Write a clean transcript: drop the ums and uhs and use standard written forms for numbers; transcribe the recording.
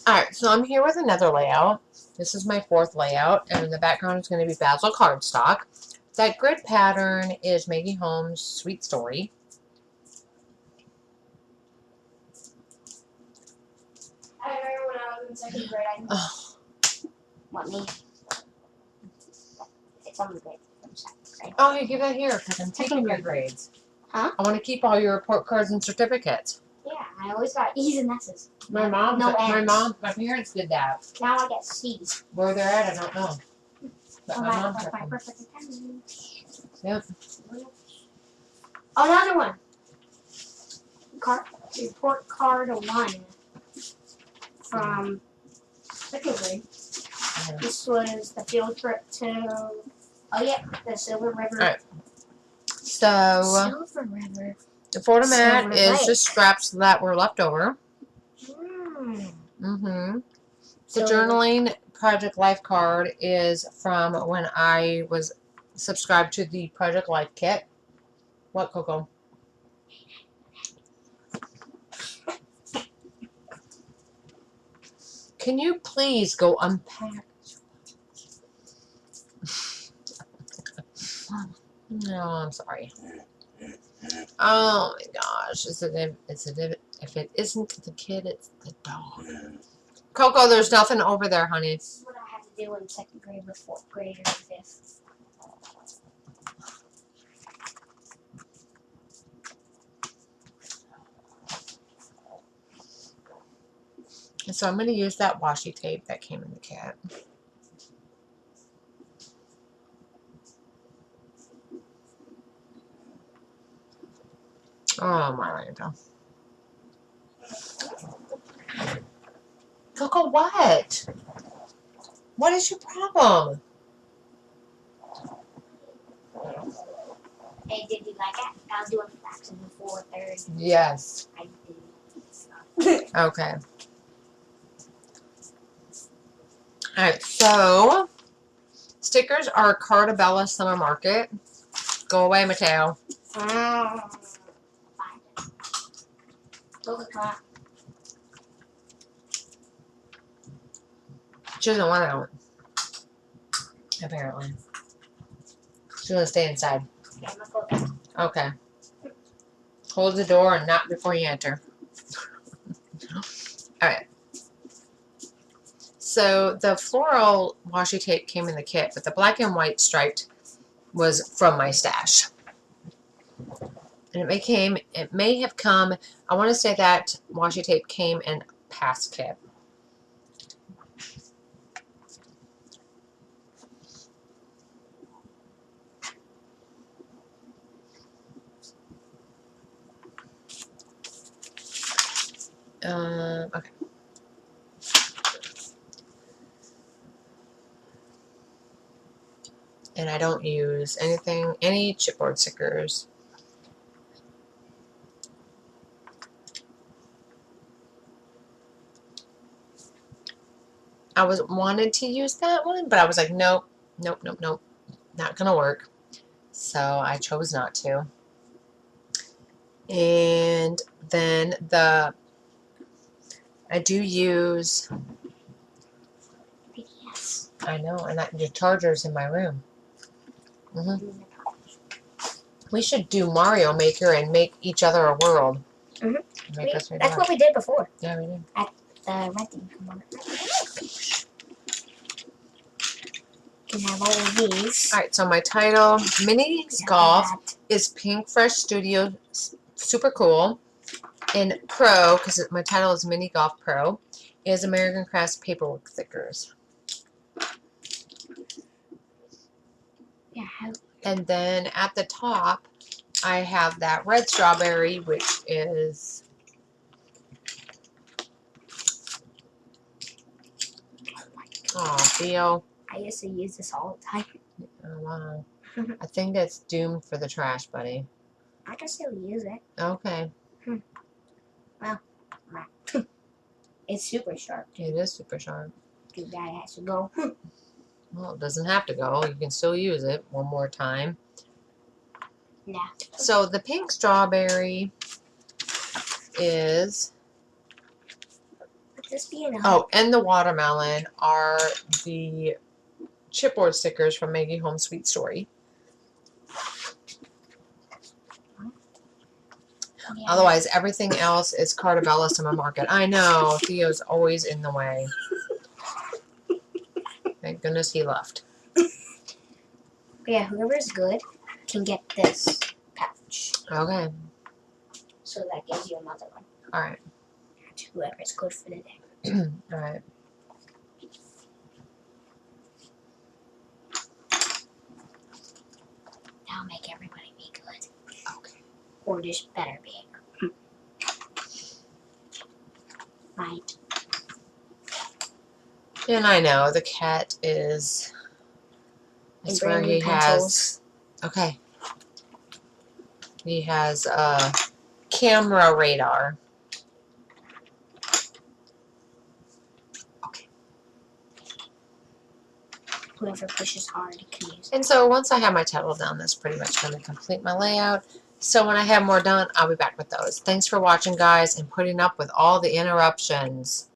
Alright, so I'm here with another layout. This is my fourth layout, and in the background is going to be Basil cardstock. That grid pattern is Maggie Holmes' Sweet Story. I remember when I was in second grade, What, me? It's on the grade from second grade. Oh, you give that here, because I'm taking your grades. Huh? I want to keep all your report cards and certificates. Yeah, I always got E's and S's. My parents did that. Now I get C's. Where they're at, I don't know. But my mom That's took my them. perfect attendance. Yep. Oh, another one. Report card 1 from second grade. Yeah. This was the field trip to, the Silver River. Alright. So, Silver River. the format Silver is Lake. just scraps that were left over. Mm. Mm-hmm. The So- journaling project life card is from when I was subscribed to the Project Life kit. What, Coco? Can you please go unpack? No, I'm sorry. Oh my gosh. If it isn't the kid, it's the dog. Coco, there's nothing over there, honey. This is what I had to do in second grade with fourth grade or fifth. And so I'm going to use that washi tape that came in the kit. Oh my God. Coco, what? What is your problem? Hey, did you like it? I was doing fractions before third. Yes. I did. Okay. Alright, so stickers are Cartabella Summer Market. Go away, Mateo. Fine. Coca-Cola. She doesn't want that one. Apparently. She's going to stay inside. Yeah, I'm gonna go there. Okay. Hold the door and not before you enter. Alright. So the floral washi tape came in the kit, but the black and white striped was from my stash. And it may have come, I want to say that washi tape came in past kit. Okay. And I don't use any chipboard stickers. I wanted to use that one, but I was like, nope, not gonna work. So I chose not to. And then I do use, Yes. I know, and the charger's in my room. We should do Mario Maker and make each other a world. That's what we did before. Yeah, we did. At the renting. Can have all of these. Alright, so my title, Mini Yeah, Golf, that. is Pink Fresh Studio Super Cool. And Pro, because my title is Mini Golf Pro, is American Crafts Paperwork Stickers. Yeah. And then at the top, I have that red strawberry, which is Theo. I used to use this all the time. Oh, wow. I think it's doomed for the trash, buddy. I can still use it. Okay. It's super sharp. It is super sharp. Too bad it has to go. Well, it doesn't have to go. You can still use it one more time. Yeah. So the pink strawberry is This being a Oh, and the watermelon are the chipboard stickers from Maggie Holmes' Sweet Story. yeah. Otherwise, everything else is Cartabella Summer Market. I know, Theo's always in the way. Thank goodness he left. Yeah, whoever's good can get this pouch. Okay, So that gives you another one. alright. Whoever's good for the day. Alright. That'll make everybody be good. Okay. Or just better being. Right. And I know the cat is. I And swear bringing he pencils. has. Okay. He has a camera radar. Okay. Whoever pushes hard can use it. And so once I have my title down, that's pretty much going to complete my layout. So when I have more done, I'll be back with those. Thanks for watching, guys, and putting up with all the interruptions.